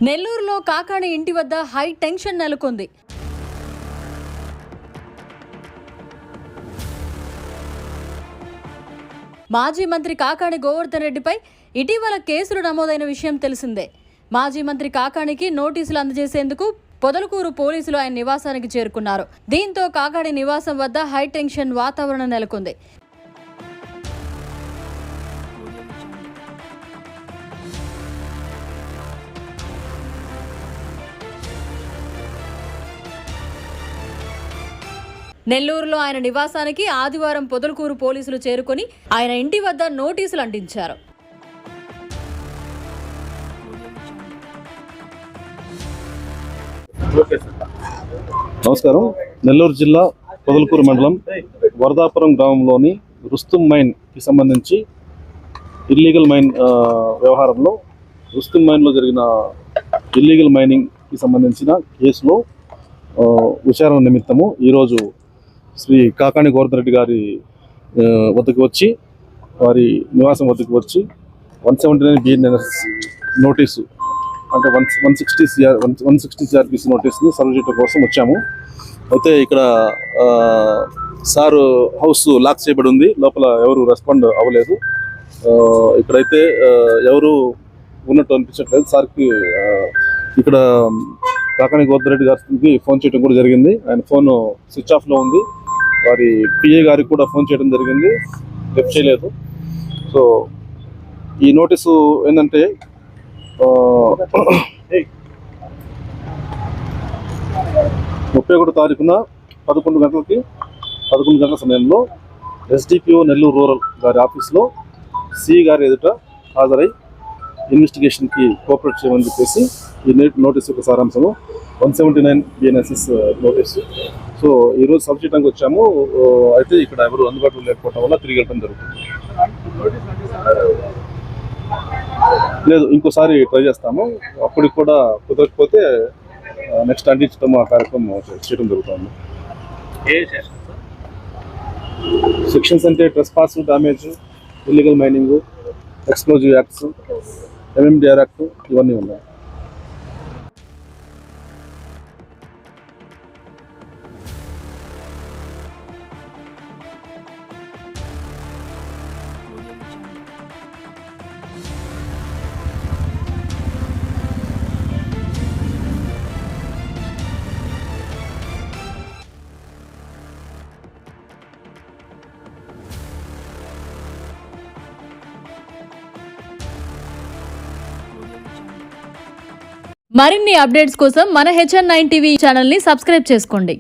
నెల్లూరులో కాకాణి ఇంటి వద్ద హై టెన్షన్ నెలకొంది. మాజీ మంత్రి కాకాణి గోవర్ధన్ రెడ్డిపై ఇటీవల కేసులు నమోదైన విషయం తెలిసిందే. మాజీ మంత్రి కాకాణికి నోటీసులు అందజేసేందుకు పొదలకూరు పోలీసులు ఆయన నివాసానికి చేరుకున్నారు. దీంతో కాకాణి నివాసం వద్ద హై టెన్షన్ వాతావరణం నెలకొంది. నెల్లూరులో ఆయన నివాసానికి ఆదివారం పొదలకూరు పోలీసులు చేరుకొని ఆయన ఇంటి వద్ద నోటీసులు అంటించారు. నమస్కారం. నెల్లూరు జిల్లా పొదలకూరు మండలం వరదాపురం గ్రామంలోని రుస్తుం మైన్ కి సంబంధించి ఇల్లీగల్ మైన్ వ్యవహారంలో రుస్తుం మైన్లో జరిగిన ఇల్లీగల్ మైనింగ్ కి సంబంధించిన కేసులో విచారణ నిమిత్తము ఈరోజు శ్రీ కాకాణి గోవర్ధన్ రెడ్డి గారి వద్దకు వచ్చి వారి నివాసం వద్దకు వచ్చి 179 BNS నోటీసు అంటే 160 CRPC నోటీస్ని సర్వ్ చేయడం కోసం వచ్చాము. అయితే ఇక్కడ సారు హౌస్ లాక్ చేయబడి ఉంది, లోపల ఎవరు రెస్పాండ్ అవ్వలేదు. ఇక్కడైతే ఎవరు ఉన్నట్టు అనిపించట్లేదు. సార్కి ఇక్కడ కాకాణి గోవర్ధన్ రెడ్డి గారికి ఫోన్ చేయడం కూడా జరిగింది. ఆయన ఫోన్ స్విచ్ ఆఫ్లో ఉంది. వారి PA గారికి కూడా ఫోన్ చేయడం జరిగింది, లిఫ్ట్ చేయలేదు. సో ఈ నోటీసు ఏంటంటే 31 తారీఖున 11 గంటల సమయంలో SDPO నెల్లూరు రూరల్ గారి ఆఫీస్లో CE గారి ఎదుట హాజరై ఇన్వెస్టిగేషన్కి కోఆపరేట్ చేయమని చెప్పేసి ఈ నోటీసు యొక్క సారాంశము 179 BNSS నోటీసు. సో ఈరోజు సబ్ చేయడానికి వచ్చాము. అయితే ఇక్కడ ఎవరు అందుబాటులో లేకపోవడం వల్ల తిరిగి వెళ్ళడం జరుగుతుంది. లేదు, ఇంకోసారి ట్రై చేస్తాము. అప్పటికి కూడా కుదరకపోతే నెక్స్ట్ అందించడం ఆ కార్యక్రమం చేయడం జరుగుతుంది. సెక్షన్స్ అంటే trespass, damage, illegal mining, explosive acts, MMDR act ఇవన్నీ ఉన్నాయి. మరిన్ని అప్డేట్స్ కోసం మన HN9 TV ఛానల్ని సబ్స్క్రైబ్ చేసుకోండి.